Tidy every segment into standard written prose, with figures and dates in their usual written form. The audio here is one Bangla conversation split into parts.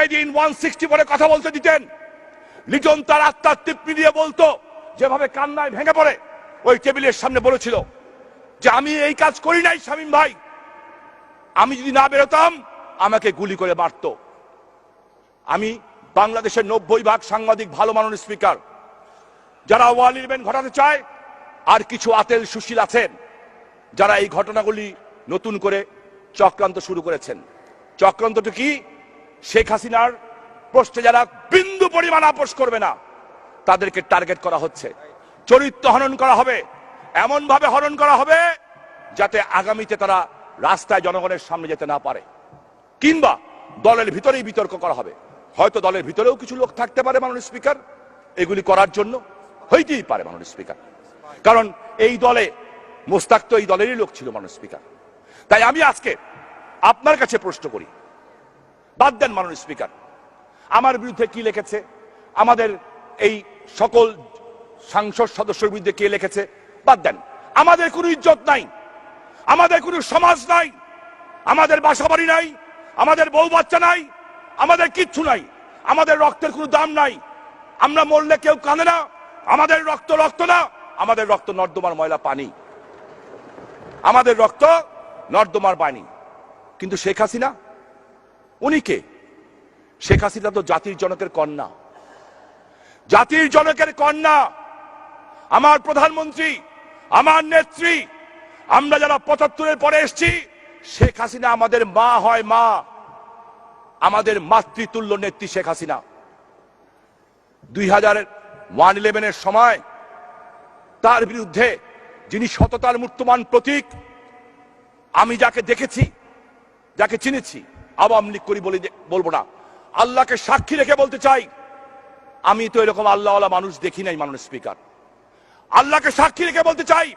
সেই দিন 164 কথা বলতে দিতেন, লিটন তার আত্মার তৃপ্তি দিয়ে বলতো, যেভাবে কান্নায় ভেঙে পড়ে ওই টেবিলের সামনে বলেছিল যে আমি এই কাজ করি নাই শামীম ভাই, আমি যদি না বেরোতাম আমাকে গুলি করে মারত। আমি বাংলাদেশের 90% সাংবাদিক ভালো মাননীয় স্পিকার, যারা ওয়াল ইভেন্ট ঘটাতে চায়, আর কিছু আতেল সুশীল আছেন যারা এই ঘটনাগুলি নতুন করে চক্রান্ত শুরু করেছেন। চক্রান্তটা কি? শেখ হাসিনার প্রশ্নে যারা বিন্দু পরিমাণ আপোষ করবে না তাদেরকে টার্গেট করা হচ্ছে, চরিত্র হনন করা হবে, এমন ভাবে হনন করা হবে যাতে আগামীতে তারা রাস্তায় জনগণের সামনে যেতে না পারে, কিংবা দলের ভিতরেই বিতর্ক করা হবে। হয়তো দলের ভিতরেও কিছু লোক থাকতে পারে মাননীয় স্পিকার এগুলি করার জন্য, হইতেই পারে মাননীয় স্পিকার, কারণ এই দলে মোস্তাক তো এই দলেরই লোক ছিল মাননীয় স্পিকার। তাই আমি আজকে আপনার কাছে প্রশ্ন করি, বাদ দেন মাননীয় স্পিকার আমার বিরুদ্ধে কি লিখেছে, আমাদের এই সকল সংসদ সদস্যের বিরুদ্ধে কে লিখেছে, বাদ দেন। আমাদের কোনো ইজ্জত নাই, আমাদের কোনো সমাজ নাই, আমাদের বাসাবাড়ি নাই, আমাদের বউ বাচ্চা নাই, আমাদের কিচ্ছু নাই, আমাদের রক্তের কোনো দাম নাই, আমরা মরলে কেউ কাঁদে না, আমাদের রক্ত রক্ত না, আমাদের রক্ত নর্দমার ময়লা পানি, আমাদের রক্ত নর্দমার পানি। কিন্তু শেখ হাসিনা উনি কে? শেখ হাসিনা তো জাতির জনকের কন্যা, জাতির জনকের কন্যা, আমার প্রধানমন্ত্রী, আমার নেত্রী। আমরা যারা ৭৫-এর পরে এসেছি, শেখ হাসিনা আমাদের মা হয়, মা, আমাদের মাতৃতুল্য নেত্রী শেখ হাসিনা। 2001-11-এর সময় তার বিরুদ্ধে যিনি সততার মূর্তমান প্রতীক, আমি যাকে দেখেছি, যাকে চিনেছি, আওয়ামী লীগ করি বলবো না, আল্লাহকে সাক্ষী রেখে বলতে চাই, আমি তো এরকম আল্লাহওয়ালা মানুষ দেখি নাই মাননীয় স্পিকার। আল্লাহকে সাক্ষী রেখে বলতে চাই,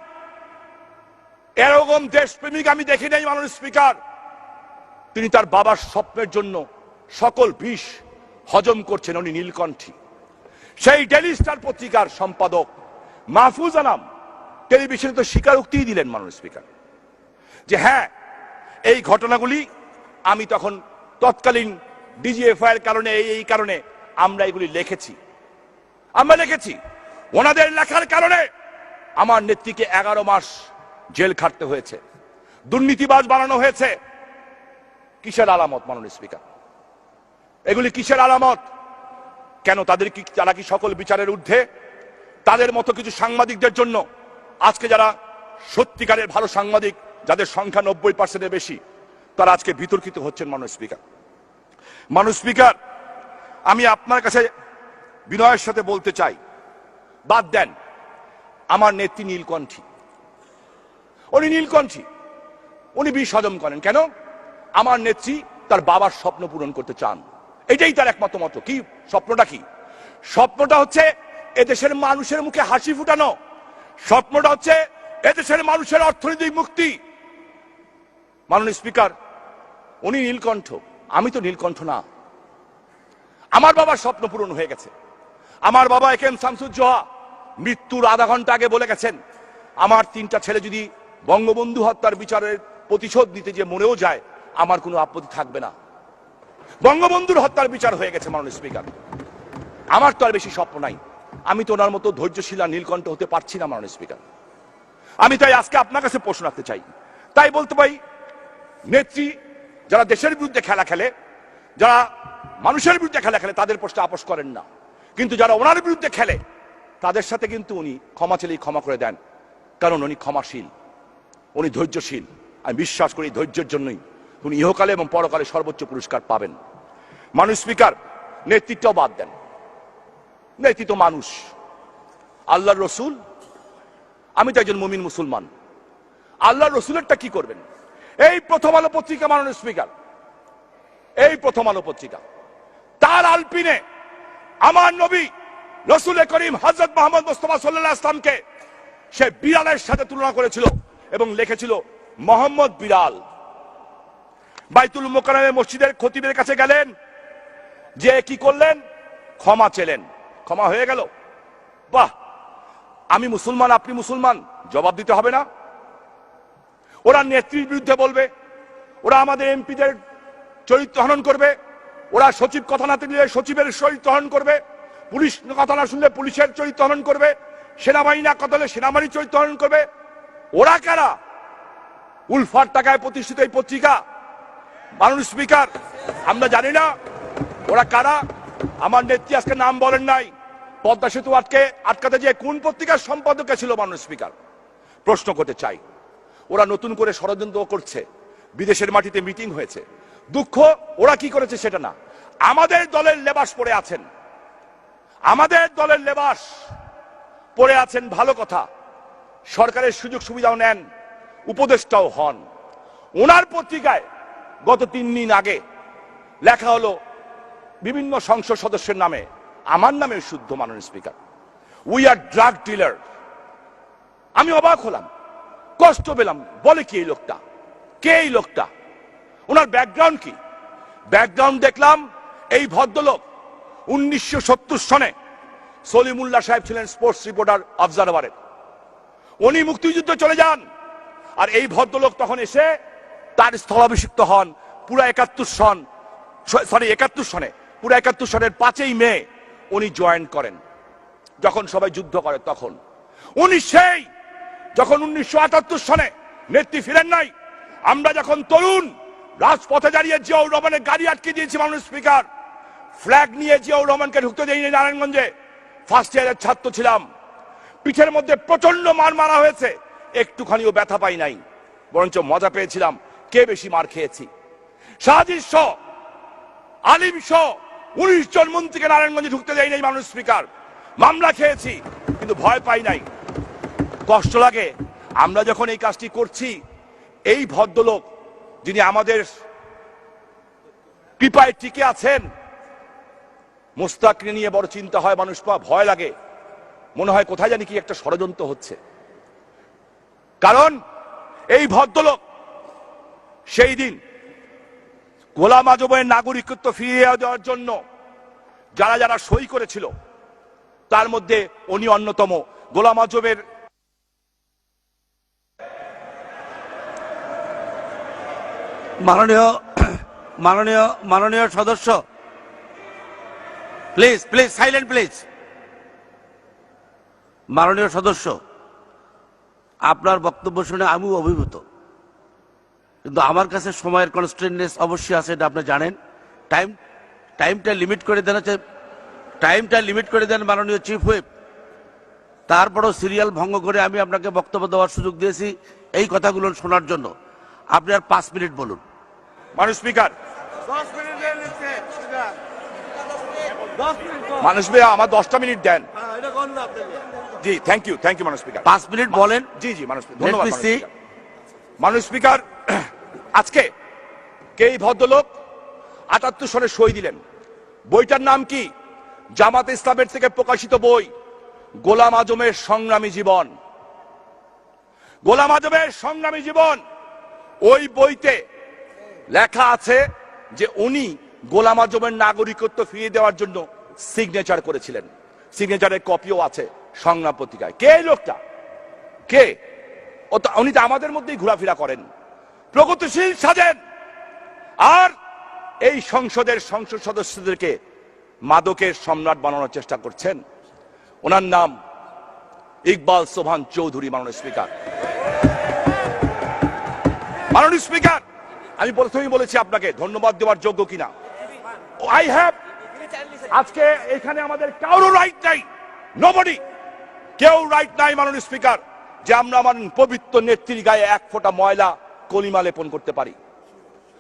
এরকম দেশপ্রেমিক আমি দেখি নাই মাননীয় স্পিকার। তিনি তার বাবার স্বপ্নের জন্য সকল বিষ হজম করছেন, উনি নীলকণ্ঠী। সেই ডেইলি স্টার পত্রিকার সম্পাদক মাহফুজ আনাম টেলিভিশনে তো স্বীকারোক্তি দিলেন মাননীয় স্পিকার যে হ্যাঁ, এই ঘটনাগুলি আমি তখন তৎকালীন ডিজিএফআই এর কারণে, এই কারণে আমরা এগুলি লিখেছি, আমরা লিখেছি। ওনাদের লেখার কারণে আমার নেত্রীকে 11 মাস জেল খাটতে হয়েছে, দুর্নীতিবাজ বানানো হয়েছে। কিসের আলামত মাননীয় স্পিকার? এগুলি কিসের আলামত? কেন তাদের কি, তারা কি সকল বিচারের ঊর্ধ্বে? তাদের মতো কিছু সাংবাদিকদের জন্য আজকে যারা সত্যিকারের ভালো সাংবাদিক, যাদের সংখ্যা 90%-এর বেশি, তারা আজকে বিতর্কিত হচ্ছেন মাননীয় স্পিকার। মাননীয় স্পিকার, আমি আপনার কাছে বিনয়ের সাথে বলতে চাই, বাদ দেন আমার নেত্রী নীলকণ্ঠী, উনি নীলকণ্ঠী, উনি বিষ হজম করেন কেন? আমার নেত্রী তার বাবার স্বপ্ন পূরণ করতে চান, এটাই তার একমাত্র মত। কি স্বপ্নটা? কি স্বপ্নটা? হচ্ছে এদেশের মানুষের মুখে হাসি ফুটানো, স্বপ্নটা হচ্ছে এদেশের মানুষের অর্থনৈতিক মুক্তি। মাননীয় স্পিকার, উনি নীলকণ্ঠ, আমি তো নীলকণ্ঠ না। আমার বাবার স্বপ্ন পূরণ হয়ে গেছে। আমার বাবা একেএম শামসুজ্জোহা মৃত্যুর আধা ঘন্টা আগে বলে গেছেন, আমার 3টা ছেলে যদি বঙ্গবন্ধু হত্যার বিচারের প্রতিশোধ নিতে যে মরেও যায়, আমার কোনো আপত্তি থাকবে না। বঙ্গবন্ধুর হত্যার বিচার হয়ে গেছে মাননীয় স্পিকার, আমার তো আর বেশি স্বপ্ন নাই। আমি তো ওনার মতো ধৈর্যশীল আর নীলকণ্ঠ হতে পারছি না মাননীয় স্পিকার। আমি তাই আজকে আপনার কাছে প্রশ্ন রাখতে চাই, তাই বলতে পারি, নেত্রী যারা দেশের বিরুদ্ধে খেলা খেলে, যারা মানুষের বিরুদ্ধে খেলা খেলে, তাদের প্রশ্নে আপোষ করেন না, কিন্তু যারা ওনার বিরুদ্ধে খেলে তাদের সাথে কিন্তু উনি ক্ষমা চাইলেই ক্ষমা করে দেন, কারণ উনি ক্ষমাশীল, উনি ধৈর্যশীল। আমি বিশ্বাস করি ধৈর্যের জন্যই উনি ইহকালে এবং পরকালে সর্বোচ্চ পুরস্কার পাবেন। মাননীয় স্পিকার, নেতৃত্বও বাদ দেন, নেতৃত্ব মানুষ, আল্লাহর রসুল, আমি তো একজন মুমিন মুসলমান, আল্লাহর রসুলেরটা কি করবেন? এই প্রথম আলো পত্রিকা মাননীয় স্পিকার, এই প্রথম আলো পত্রিকা তার আলপিনে আমার নবী রসুল করিম হযরত মুহাম্মদ মুস্তাফা সাল্লাল্লাহু আলাইহি ওয়াসাল্লামকে সে বিড়ালের সাথে তুলনা করেছিল এবং লিখেছিল মোহাম্মদ বিড়াল। বাইতুল মুকাররমে মসজিদের খতিবের কাছে গেলেন, যে কি করলেন? ক্ষমা চেলেন, ক্ষমা হয়ে গেল। বাহ, আমি মুসলমান, আপনি মুসলমান, জবাব দিতে হবে না? ওরা নেত্রীর বিরুদ্ধে বলবে, ওরা আমাদের এমপিদের চরিত্র হনন করবে, ওরা সচিব কথা না দিলে সচিবের চরিত্র হরণ করবে, পুলিশ কথা না শুনলে পুলিশের চরিত্র হরণ করবে, সেনাবাহিনী না কথা হলে সেনাবাহিনীর চরিত্র হরণ করবে। ওরা কারা? উলফার টাকায় প্রতিষ্ঠিত এই পত্রিকা। মাননীয় স্পিকার, আমরা জানি না ওরা কারা। আমার নেত্রী আজকে নাম বলেন নাই, পদ্মা সেতু আটকাতে যে কোন পত্রিকার সম্পাদক ছিল মাননীয় স্পিকার, প্রশ্ন করতে চাই। ওরা নতুন করে ষড়যন্ত্র করছে, বিদেশের মাটিতে মিটিং হয়েছে। দুঃখ ওরা কি করেছে সেটা না, আমাদের দলের লেবাস পরে আছেন, আমাদের দলের লেবাস পরে আছেন, ভালো কথা, সরকারের সুযোগ সুবিধাও নেন, উপদেষ্টাও হন। ওনার পত্রিকায় গত 3 দিন আগে লেখা হলো বিভিন্ন সংসদ সদস্যের নামে, আমার নামে শুদ্ধ মাননীয় speaker, we are drug dealer. আমি অবাক হলাম, কষ্ট পেলাম। বলে কি এই লোকটা? কে এই লোকটা? ওনার ব্যাকগ্রাউন্ড কি? ব্যাকগ্রাউন্ড দেখলাম, এই ভদ্রলোক 1970 সনে সলিমুল্লাহ সাহেব ছিলেন স্পোর্টস রিপোর্টার অবজারভারে, উনি মুক্তিযুদ্ধে চলে যান। আর এই ভদ্রলোক তখন এসে তার স্থলাভিষিক্ত হন পুরো 71 সনে, পুরো 71 সনের 5ই মে উনি জয়েন করেন। যখন সবাই যুদ্ধ করে তখন উনি সেই, যখন 1978 সনে নেত্রী ফিরেন নাই, আমরা যখন তরুণ রাজপথে দাঁড়িয়ে জিয়াউর রহমানের গাড়ি আটকে দিয়েছি মাননীয় স্পিকার, ফ্ল্যাগ নিয়ে জিয়াউর রহমানকে ঢুকতে দেয়নি নারায়ণগঞ্জে, ফার্স্ট ইয়ারের ছাত্র ছিলাম, পিঠের মধ্যে প্রচন্ড মার মারা হয়েছে, একটুখানিও ব্যথা পাই নাই, বরঞ্চ মজা পেয়েছিলাম। কে বেশি মার খেয়েছি? সাজিদ সহ, আলিম সহ 19 জন মন্ত্রীকে নারায়ণগঞ্জে ঢুকতে দেয় নাই মাননীয় স্পিকার, মামলা খেয়েছি কিন্তু ভয় পাই নাই। কষ্ট লাগে আমরা যখন এই কাজটি করছি। এই ভদ্রলোক যিনি আমাদের কৃপায় টিকে আছেন, মোস্তাককে নিয়ে বড় চিন্তা হয়, মানুষ ভয় লাগে, মনে হয় কোথায় জানি কি একটা ষড়যন্ত্র হচ্ছে। কারণ এই ভদ্রলোক সেই দিন গোলাম আজমের নাগরিকত্ব ফিরিয়ে দেওয়ার জন্য যারা যারা সই করেছিল তার মধ্যে উনি অন্যতম। গোলাম আজমের মাননীয় সদস্য, প্লিজ প্লিজ সাইলেন্ট প্লিজ। মাননীয় সদস্য, আপনার বক্তব্য শুনে আমিও অভিভূত, কিন্তু আমার কাছে সময়ের কনস্ট্রেন্টনেস অবশ্যই আছে, এটা আপনি জানেন। টাইমটা লিমিট করে দেন, মাননীয় চিফ হুইপ। তারপরও সিরিয়াল ভঙ্গ করে আমি আপনাকে বক্তব্য দেওয়ার সুযোগ দিয়েছি এই কথাগুলো শোনার জন্য। আপনি আর 5 মিনিট বলুন। মাননীয় স্পিকার, মানুষ ভাই আমার 10টা মিনিট দেন। জি থ্যাংক ইউ মাননীয় স্পিকার। 5 মিনিট বলেন। জি মাননীয় স্পিকার, ধন্যবাদ মাননীয় স্পিকার। আজকে কে এই ভদ্রলোক 78 সনে সই দিলেন? বইটার নাম কি? জামাতে ইসলামের থেকে প্রকাশিত বই গোলাম আজমের সংগ্রামী জীবন। গোলাম আজমের সংগ্রামী জীবন, ওই বইতে লেখা আছে যে উনি গোলাম আজমের নাগরিকত্ব ফিরিয়ে দেওয়ার জন্য সিগনেচার করেছিলেন, সিগনেচারের কপিও আছে সংগ্রাম পত্রিকায়। কে এই লোকটা? কে? উনি তো আমাদের মধ্যেই ঘোরাফেরা করেন, প্রগতিশীল সাজেন, আর এই সংসদের সংসদ সদস্যদেরকে মাদকের সম্রাট বানানোর চেষ্টা করছেন। ওনার নাম ইকবাল সোবহান চৌধুরী। মাননীয় স্পিকার, আমি প্রথমেই বলেছি আপনাকে ধন্যবাদ দেওয়ার যোগ্য কিনা। আই হ্যাভ, আজকে এখানে আমাদের কারো রাইট নাই, নোবডি, কেউ রাইট নাই মাননীয় স্পিকার, যে আমরা আমার পবিত্র নেত্রীর গায়ে 1 ফোঁটা ময়লা কলিমা লেপন করতে পারি।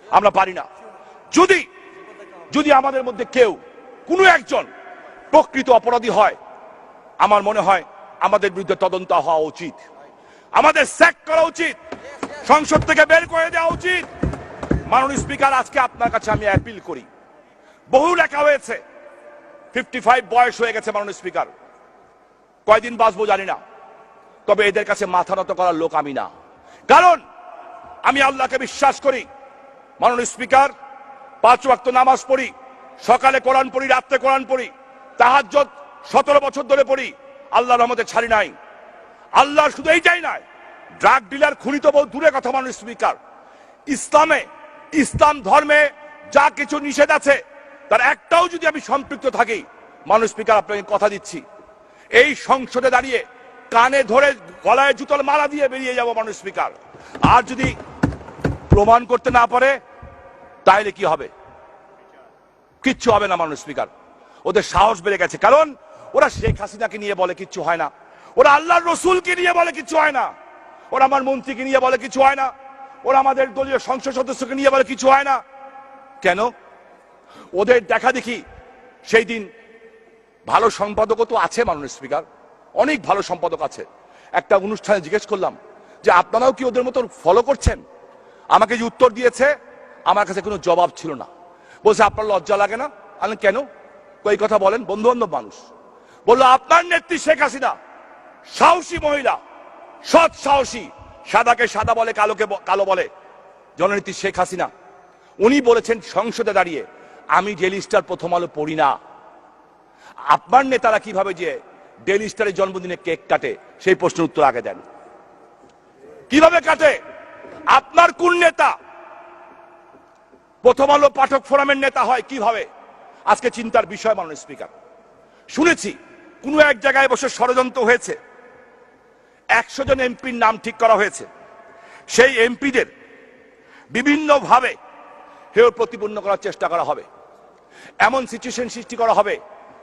আমরা পারি না। যদি আমাদের মধ্যে কেউ কোনো একজন প্রকৃত অপরাধী হয়, আমার মনে হয় আমাদের বিরুদ্ধে তদন্ত হওয়া উচিত, আমাদের স্যাক করা উচিত, সংসদ থেকে বের করে দেওয়া উচিত। মাননীয় স্পিকার, আজকে আপনার কাছে আমি অ্যাপিল করি, বহু লেখা হয়েছে, 55 বয়স হয়ে গেছে মাননীয় স্পিকার, কয়দিন বাঁচবো জানি না, তবে এদের কাছে মাথা নত করার লোক আমি না। কারণ আমি আল্লাহকে বিশ্বাস করি মাননীয় স্পিকার, 5 ওয়াক্ত নামাজ পড়ি, সকালে কোরআন পড়ি, রাত্রে কোরআন পড়ি, তাহাজ্জুদ 17 বছর ধরে পড়ি, আল্লাহর রহমতে ছাড়ি নাই। আল্লাহ শুধু এইটাই নয়, ড্রাগ ডিলার, খুনি তো বহু দূরে কথা মাননীয় স্পিকার, ইসলাম ধর্মে যা কিছু নিষেধ আছে তার একটাও যদি আমি সম্পৃক্ত থাকি, মাননীয় স্পিকার আপনাকে কথা দিচ্ছি, এই সংসদে দাঁড়িয়ে কানে ধরে গলায় জুতোর মালা দিয়ে বেরিয়ে যাব মাননীয় স্পিকার। আর যদি প্রমাণ করতে না পারে তাহলে কি হবে? কিচ্ছু হবে না মাননীয় স্পিকার। ওদের সাহস বেড়ে গেছে, কারণ ওরা শেখ হাসিনাকে নিয়ে বলে কিচ্ছু হয় না, ওরা আল্লাহর রসুলকে নিয়ে বলে কিচ্ছু হয় না, ওরা আমার মন্ত্রীকে নিয়ে বলে কিছু হয় না, ওরা আমাদের দলীয় সংসদ সদস্যকে নিয়ে বলে কিছু হয় না। কেন? ওদের দেখা দেখি সেই দিন ভালো সম্পাদকও তো আছে মাননীয় স্পিকার, অনেক ভালো সম্পাদক আছে। একটা অনুষ্ঠানে জিজ্ঞেস করলাম যে আপনারাও কি ওদের মতো ফলো করছেন? আমাকে যে উত্তর দিয়েছে, আমার কাছে কোনো জবাব ছিল না। বলছে আপনার লজ্জা লাগে না? আমি কেন? কই কথা বলেন, বন্ধু বান্ধব মানুষ। বললো আপনার নেত্রী শেখ হাসিনা সাহসী মহিলা, সৎ সাহসী, সাদাকে সাদা বলে, কালোকে কালো বলে, জননেত্রী শেখ হাসিনা। উনি বলেছেন সংসদে দাঁড়িয়ে, আমি ডেইলি স্টার প্রথম আলো পড়ি না। আপনার নেতারা কিভাবে যে ডেইলি স্টারের জন্মদিনে কেক কাটে, সেই প্রশ্নের উত্তর আগে দেন। কিভাবে কাটে? আপনার কোন নেতা প্রথম আলো পাঠক ফোরামের নেতা হয় কিভাবে? আজকে চিন্তার বিষয় মাননীয় স্পিকার। শুনেছি কোন এক জায়গায় বসে ষড়যন্ত্র হয়েছে, 100 জন এমপির নাম ঠিক করা হয়েছে, সেই এমপিদের বিভিন্নভাবে হেয় প্রতিপন্ন করার চেষ্টা করা হবে, এমন সিচুয়েশন সৃষ্টি করা হবে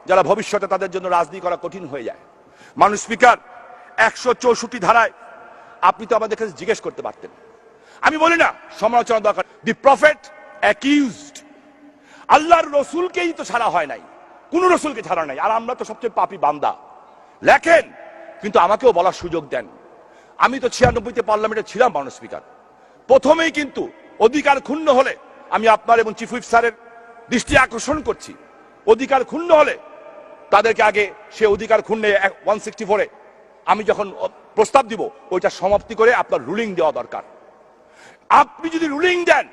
যারা ভবিষ্যতে তাদের জন্য রাজনীতি করা কঠিন হয়ে যায়। মাননীয় স্পিকার, 164 ধারায় আপনি তো আমাদের কাছে জিজ্ঞেস করতে পারতেন। আমি বলি না সমালোচনা দরকার। দি প্রফেট অ্যাকিউজড, আল্লাহর রসুলকেই তো ছাড়া হয় নাই, কোন রসুলকে ছাড়া নাই, আর আমরা তো সবচেয়ে পাপী বান্দা। লেখেন, কিন্তু আমাকেও বলার সুযোগ দেন। আমি তো 96-তে পার্লামেন্টে ছিলাম মাননীয় স্পিকার। প্রথমেই কিন্তু অধিকার ক্ষুণ্ণ হলে, আমি আপনার এবং চিফ হুইপ স্যারের দৃষ্টি আকর্ষণ করছি, অধিকার ক্ষুণ্ণ হলে তাদেরকে আগে সে অধিকার ক্ষুণ্ণে 164-এ আমি যখন প্রস্তাব দিব, ওইটা সমাপ্তি করে আপনার রুলিং দেওয়া দরকার। আপনি যদি রুলিং দেন,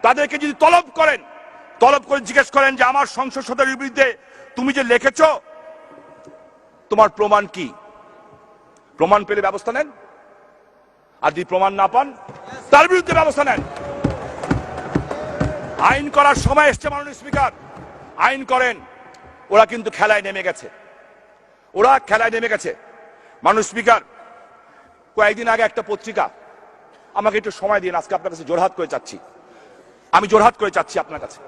তাদেরকে যদি তলব করেন, তলব করে জিজ্ঞেস করেন যে আমার সংসদ সদস্যের বিরুদ্ধে তুমি যে লিখেছ, তোমার প্রমাণ কি? প্রমাণ পেলে ব্যবস্থা নেন, আর যদি প্রমাণ না পান তার বিরুদ্ধে ব্যবস্থা নেন। আইন করার সময় এসছে মাননীয় স্পিকার, আইন করেন। ওরা কিন্তু খেলায় নেমে গেছে, ওরা খেলায় নেমে গেছে। মাননীয় স্পিকার, কয়েকদিন আগে একটা পত্রিকা, আমাকে একটু সময় দিন, আজকে আপনার কাছে জোরহাত করে চাচ্ছি, আমি জোরহাত করে চাচ্ছি আপনার কাছে।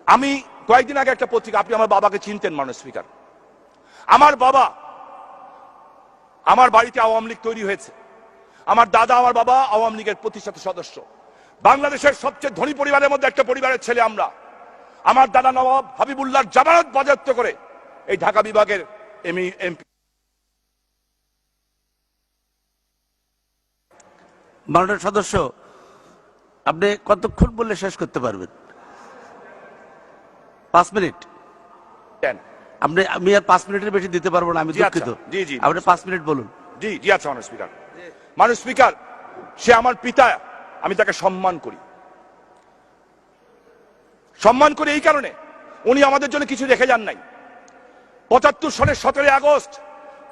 আমি কয়েকদিন আগে একটা পত্রিকা, আপনি আমার বাবাকে চিনতেন মাননীয় স্পিকার, আমার বাবা, আমার বাড়িতে আওয়ামী লীগ তৈরি হয়েছে, আমার দাদা আমার বাবা আওয়ামী লীগের প্রতিষ্ঠাতা সদস্য, বাংলাদেশের সবচেয়ে ধনী পরিবারের মধ্যে একটা পরিবারের ছেলে আমরা। আমার দাদা নবাব হাবিবুল্লাহর জামানত বাজেয়াপ্ত করে এই ঢাকা বিভাগের এমপি। মাননীয় সদস্য, আপনি কতক্ষণ বললে শেষ করতে পারবেন? 5 মিনিট। আপনি, আমি আর 5 মিনিটের বেশি দিতে পারবো না, আমি দুঃখিত। জি জি, আপনি 5 মিনিট বলুন। জি জি, আচ্ছা মাননীয় স্পিকার। মাননীয় স্পিকার, সে আমার পিতা, আমি তাকে সম্মান করি। সম্মান করি এই কারণে, উনি আমাদের জন্য কিছু রেখে যান নাই। 75 সনের 17 আগস্ট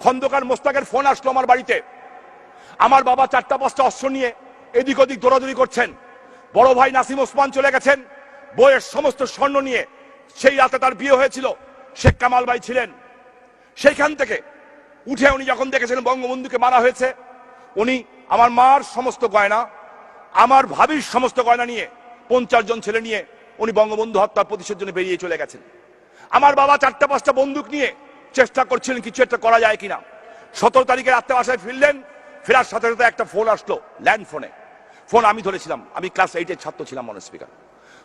খন্দকার মোস্তাকের ফোন আসলো আমার বাড়িতে। আমার বাবা 4টা-5টা অস্ত্র নিয়ে এদিক ওদিক দৌড়াদৌড়ি করছেন। বড় ভাই নাসিম ওসমান চলে গেছেন বইয়ের সমস্ত স্বর্ণ নিয়ে। সেই রাতে তার বিয়ে হয়েছিল, শেখ কামাল ভাই ছিলেন। সেইখান থেকে উঠে উনি যখন দেখেছিলেন বঙ্গবন্ধুকে মারা হয়েছে, উনি আমার মার সমস্ত গয়না, আমার ভাবির সমস্ত গয়না নিয়ে 50 জন ছেলে নিয়ে উনি বঙ্গবন্ধু হত্যার প্রতিশোধের জন্য বেরিয়ে চলে গেছেন। আমার বাবা 4টা-5টা বন্দুক নিয়ে চেষ্টা করছিলেন কিছু একটা করা যায় কিনা। 17 তারিখে রাত্রে বাসায় ফিরলেন, ফেরার সাথে সাথে একটা ফোন আসলো, ল্যান্ড ফোনে। ফোন আমি ধরেছিলাম, আমি ক্লাস 8-এর ছাত্র ছিলাম মাননীয় স্পিকার।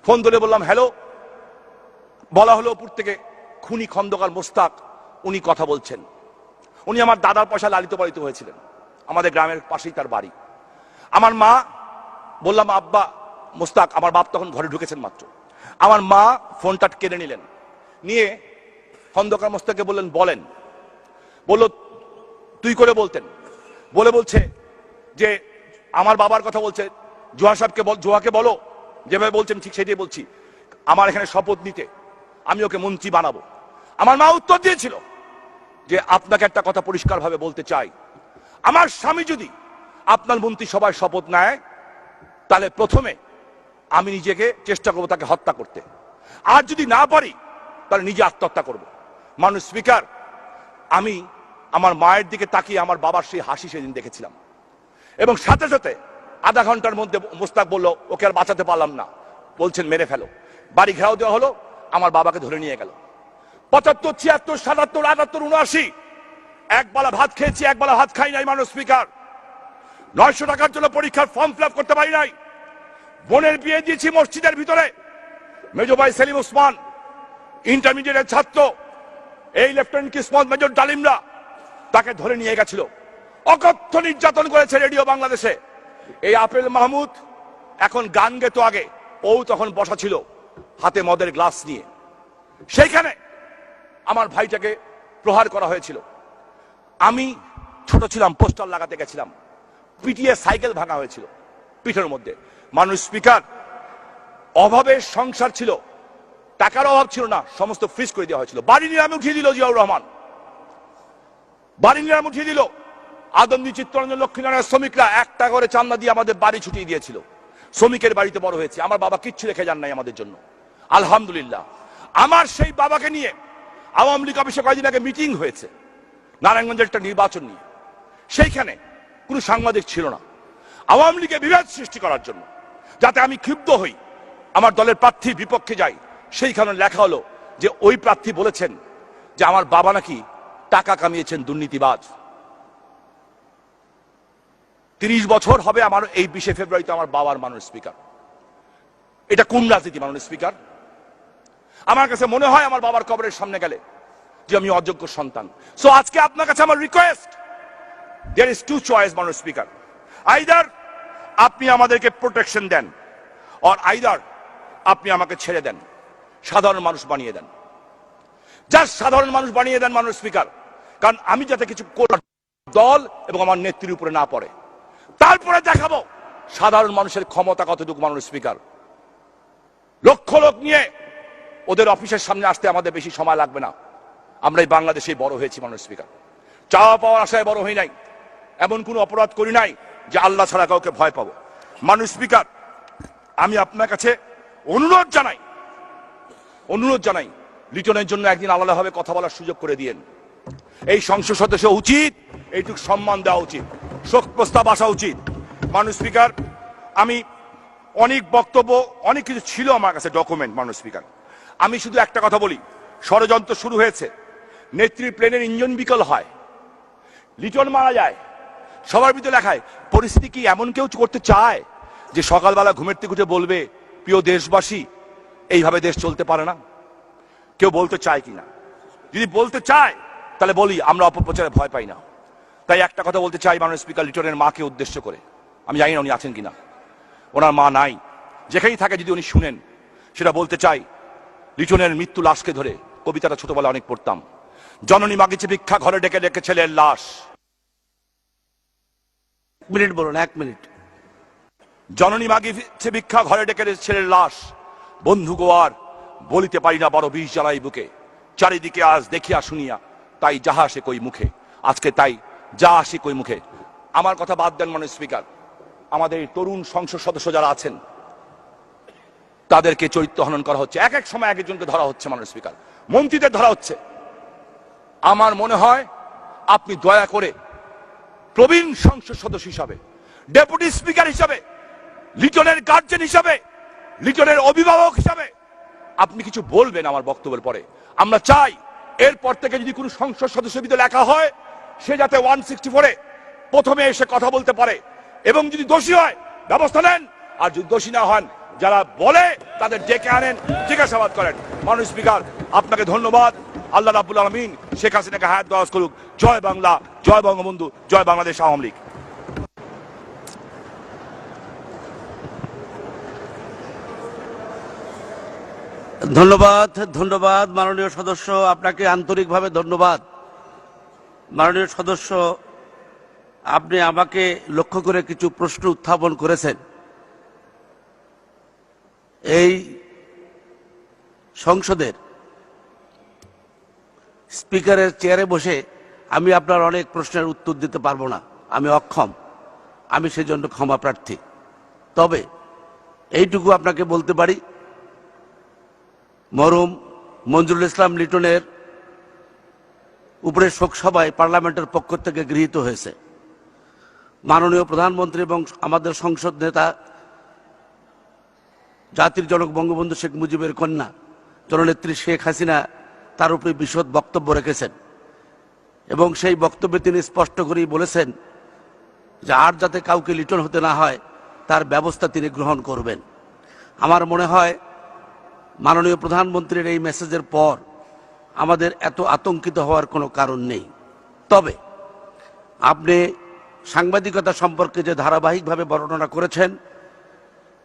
ফোন ধরে বললাম হ্যালো। বলা হলো উপর থেকে খুনি খন্দকার মোস্তাক উনি কথা বলছেন। উনি আমার দাদার পয়সা লালিত পালিত হয়েছিলেন, আমাদের গ্রামের পাশেই তার বাড়ি। আমার মা, বললাম আব্বা মোস্তাক, আমার বাপ তখন ঘরে ঢুকেছেন মাত্র। আমার মা ফোনটা কেড়ে নিলেন, নিয়ে খন্দকার মোস্তাককে বললেন বলেন। বলল তুই করে বলতেন, বলছে যে আমার বাবার কথা বলছে, জোহা সাহেবকে বল, জোহাকে বলো যেভাবে বলছেন ঠিক সেটাই বলছি, আমার এখানে শপথ নিতে, আমি ওকে মন্ত্রী বানাবো। আমার মা উত্তর দিয়েছিল যে আপনাকে একটা কথা পরিষ্কার ভাবে বলতে চাই, আমার স্বামী যদি আপনার মন্ত্রী সভায় শপথ নেয়, তাহলে প্রথমে আমি নিজেকে চেষ্টা করবো তাকে হত্যা করতে। আর যদি না পারি তাহলে নিজে আত্মহত্যা করব। মাননীয় স্পিকার, আমি আমার মায়ের দিকে তাকিয়ে আমার বাবার সেই হাসি সেদিন দেখেছিলাম, এবং সাথে সাথে আধা ঘন্টার মধ্যে মোস্তাক বলল ওকে আর বাঁচাতে পারলাম না, বলছেন মেরে ফেলো। বাড়ি ঘেরাও দেওয়া হলো, আমার বাবাকে ধরে নিয়ে গেল। 75, 76, 77, 78, 79 এক বেলা ভাত খেয়েছি, এক বেলা ভাত খাই নাই। মাননীয় স্পিকার, 900 টাকার জন্য পরীক্ষার ফর্ম ফিল আপ করতে পারি নাই। বোনের বিয়ে দিয়েছি মসজিদের ভিতরে। মেজো ভাই সেলিম ওসমান ইন্টারমিডিয়েটের ছাত্র, এই লেফটেন্যান্ট কিসমত মেজর ডালিমরা তাকে ধরে নিয়ে গেছিল, অকথ্য নির্যাতন করেছে রেডিও বাংলাদেশে। এই আপেল মাহমুদ এখন গান গেতো আগে, ও তখন বসা ছিল হাতে মদের গ্লাস নিয়ে। সেইখানে আমার ভাইটাকে প্রহার করা হয়েছিল। আমি ছোট ছিলাম, পোস্টার লাগাতে গেছিলাম, পিটিয়ে সাইকেল ভাঙা হয়েছিল পিঠের মধ্যে। মাননীয় স্পিকার, অভাবের সংসার ছিল, টাকার অভাব ছিল না, সমস্ত ফ্রিজ করে দেওয়া হয়েছিল। বাড়ি নিলামে উঠিয়ে দিল জিয়াউর রহমান, বাড়ি নিলামে উঠিয়ে দিল। আদমজি, চিত্তরঞ্জন, লক্ষ্মীনারায়ণ শ্রমিকরা 1 টাকা করে চান্দা দিয়ে আমাদের বাড়ি ছুটিয়ে দিয়েছিল। শ্রমিকের বাড়িতে বড় হয়েছে। আমার বাবা কিচ্ছু রেখে যান নাই আমাদের জন্য, আলহামদুলিল্লাহ। আমার সেই বাবাকে নিয়ে আওয়ামী লীগ অফিসে কয়েকদিন আগে মিটিং হয়েছে নারায়ণগঞ্জের একটা নির্বাচন নিয়ে। সেইখানে কোনো সাংবাদিক ছিল না, আওয়ামী লীগে বিভেদ সৃষ্টি করার জন্য, যাতে আমি ক্ষুব্ধ হই, আমার দলের প্রার্থীর বিপক্ষে যাই। সেইখানে লেখা হলো যে ওই প্রার্থী বলেছেন যে আমার বাবা নাকি টাকা কামিয়েছেন, দুর্নীতিবাজ। 30 বছর হবে আমার এই 20 ফেব্রুয়ারিতে আমার বাবার। মাননীয় স্পিকার, এটা কোন রাজনীতি মাননীয় স্পিকার? আমার কাছে মনে হয় আমার বাবার কবরের সামনে গেলে যে আমি অযোগ্য সন্তান। সো আজকে আপনার কাছে আমার request, there is two choice মাননীয় স্পিকার। আইদার আপনি আমাদেরকে প্রোটেকশন দেন, অর আইদার আপনি আমাকে ছেড়ে দেন, সাধারণ মানুষ বানিয়ে দেন। জাস্ট সাধারণ মানুষ বানিয়ে দেন মাননীয় স্পিকার, কারণ আমি যাতে কিছু দল এবং আমার নেত্রীর উপরে না পড়ে। তারপরে দেখাবো সাধারণ মানুষের ক্ষমতা কতটুকু। মাননীয় স্পিকার, লক্ষ লোক নিয়ে ওদের অফিসের সামনে আসতে আমাদের বেশি সময় লাগবে না। আমরা এই বাংলাদেশে বড় হয়েছি মাননীয় স্পিকার, চাওয়া পাওয়ার আশায় বড় হই নাই, এমন কোনো অপরাধ করি নাই যে আল্লাহ ছাড়া কাউকে ভয় পাবো। মাননীয় স্পিকার, আমি আপনার কাছে অনুরোধ জানাই লিটনের জন্য একদিন আলাদাভাবে কথা বলার সুযোগ করে দিয়েন। এই সংসদ সদস্য উচিত এইটুকু সম্মান দেওয়া উচিত, শোক প্রস্তাব আসা উচিত। মাননীয় স্পিকার, আমি অনেক বক্তব্য, অনেক কিছু ছিল আমার কাছে ডকুমেন্ট। মাননীয় স্পিকার, আমি শুধু একটা কথা বলি, ষড়যন্ত্র শুরু হয়েছে, নেত্রীর প্লেনের ইঞ্জিন বিকল হয়, লিটন মারা যায়, সবার ভিতরে লেখায়। পরিস্থিতি কি এমন কেউ করতে চায় যে সকালবেলা ঘুমের থেকে উঠে বলবে প্রিয় দেশবাসী এইভাবে দেশ চলতে পারে না? কেউ বলতে চায় কিনা? যদি বলতে চায় তাহলে বলি আমরা অপপ্রচারে ভয় পাই না। তাই একটা কথা বলতে চাই মাননীয় স্পিকার, লিটনের মাকে উদ্দেশ্য করে। আমি জানি না উনি আছেন কিনা, ওনার মা নাই, যেখানেই থাকে যদি উনি শুনেন, সেটা বলতে চাই। লিটনের মৃত্যু লাশকে ধরে কবিতাটা ছোটবেলা অনেক পড়তাম। জননী মাগিছে ভিক্ষা, ঘরে ডেকে ডেকে ছেলের লাশ। 1 মিনিট বলুন, 1 মিনিট। জননী মাগিছে ভিক্ষা, ঘরে ডেকে ছেলের লাশ। বন্ধু গোয়ার বলিতে পারি না, বড় বিষ জ্বালাই বুকে। চারিদিকে আজ দেখিয়া শুনিয়া, তাই যাহা সে কই মুখে। আজকে তাই যা আসে কই মুখে। আমার কথা বাদ দেন মাননীয় স্পিকার, আমাদের তরুণ সংসদ সদস্য যারা আছেন তাদেরকে চরিত্র হনন করা হচ্ছে, এক এক সময় এক একজনকে ধরা হচ্ছে মাননীয় স্পিকার, মন্ত্রীদের ধরা হচ্ছে। আমার মনে হয় আপনি দয়া করে প্রবীণ সংসদ সদস্য হিসাবে, ডেপুটি স্পিকার হিসাবে, লিটনের গার্জেন হিসাবে, লিটনের অভিভাবক হিসাবে আপনি কিছু বলবেন আমার বক্তব্যের পরে। আমরা চাই এরপর থেকে যদি কোনো সংসদ সদস্যের ভিতরে লেখা হয়, সে যাতে 164-এ প্রথমে এসে কথা বলতে পারে, এবং যদি দোষী হয় ব্যবস্থা নেন, আর যদি দোষী না হন যারা বলে তাদের ডেকে আনেন, জিজ্ঞাসাবাদ করেন। মাননীয় স্পিকার, আপনাকে ধন্যবাদ। আল্লাহ রাব্বুল আলামিন শেখ হাসিনাকে হায়াত দরাজ করুক। জয় বাংলা, জয় বঙ্গবন্ধু, জয় বাংলাদেশ আওয়ামী লীগ। ধন্যবাদ মাননীয় সদস্য, আপনাকে আন্তরিকভাবে ধন্যবাদ। মাননীয় সদস্য, আপনি আমাকে লক্ষ্য করে কিছু প্রশ্ন উত্থাপন করেছেন। এই সংসদের স্পিকারের চেয়ারে বসে আমি আপনার অনেক প্রশ্নের উত্তর দিতে পারবো না, আমি অক্ষম, আমি সেজন্য ক্ষমা প্রার্থী। তবে এইটুকু আপনাকে বলতে পারি, মরহুম মঞ্জুরুল ইসলাম লিটনের উপরে শোকসভায় পার্লামেন্টের পক্ষ থেকে গৃহীত হয়েছে। মাননীয় প্রধানমন্ত্রী এবং আমাদের সংসদ নেতা জাতির জনক বঙ্গবন্ধু শেখ মুজিবের কন্যা জননেত্রী শেখ হাসিনা তার উপরে বিশদ বক্তব্য রেখেছেন এবং সেই বক্তব্যে তিনি স্পষ্ট করেই বলেছেন যে আর যাতে কাউকে লিটন হতে না হয় তার ব্যবস্থা তিনি গ্রহণ করবেন। আমার মনে হয় মাননীয় প্রধানমন্ত্রীর এই মেসেজের পর আমাদের এত আতঙ্কিত হওয়ার কোনো কারণ নেই। তবে আপনি সাংবাদিকতা সম্পর্কে যে ধারাবাহিকভাবে বর্ণনা করেছেন,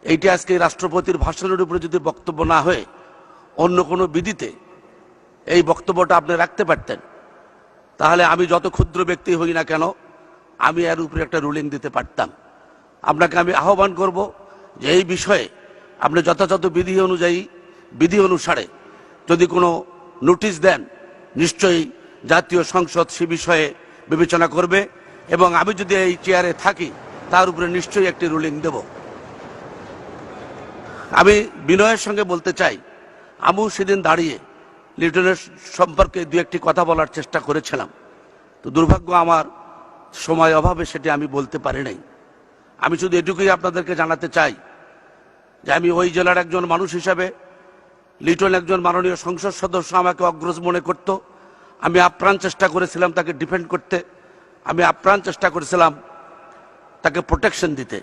এইটি আজকে রাষ্ট্রপতির ভাষণের উপরে যদি বক্তব্য না হয়ে অন্য কোনো বিধিতে এই বক্তব্যটা আপনি রাখতে পারতেন, তাহলে আমি যত ক্ষুদ্র ব্যক্তি হই না কেন আমি এর উপরে একটা রুলিং দিতে পারতাম। আপনাকে আমি আহ্বান করব যে এই বিষয়ে আপনি যথাযথ বিধি অনুসারে যদি কোনো নোটিশ দেন, নিশ্চয়ই জাতীয় সংসদ সে বিষয়ে বিবেচনা করবে এবং আমি যদি এই চেয়ারে থাকি তার উপরে নিশ্চয়ই একটি রুলিং দেব। আমি বিনয়ের সঙ্গে বলতে চাই, আমি সেদিন দাঁড়িয়ে লিটনের সম্পর্কে দু একটি কথা বলার চেষ্টা করেছিলাম, তো দুর্ভাগ্য আমার সময় অভাবে সেটি আমি বলতে পারি নাই। আমি শুধু এটুকুই আপনাদেরকে জানাতে চাই যে আমি ওই জেলার একজন মানুষ হিসাবে লিটন একজন মাননীয় সংসদ সদস্য আমাকে অগ্রজ মনে করত। আমি আপ্রাণ চেষ্টা করেছিলাম তাকে ডিফেন্ড করতে, আমি আপ্রাণ চেষ্টা করেছিলাম তাকে প্রোটেকশন দিতে।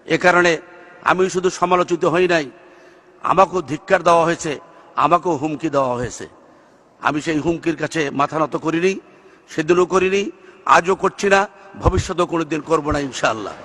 এ কারণে আমি শুধু সমালোচিত হই নাই, আমাকেও ধিক্কার দেওয়া হয়েছে, আমাকেও হুমকি দেওয়া হয়েছে। আমি সেই হুমকির কাছে মাথা নত করিনি, সেদিনও করিনি, আজও করছি না, ভবিষ্যতেও কোনোদিন করবো না ইনশাআল্লাহ।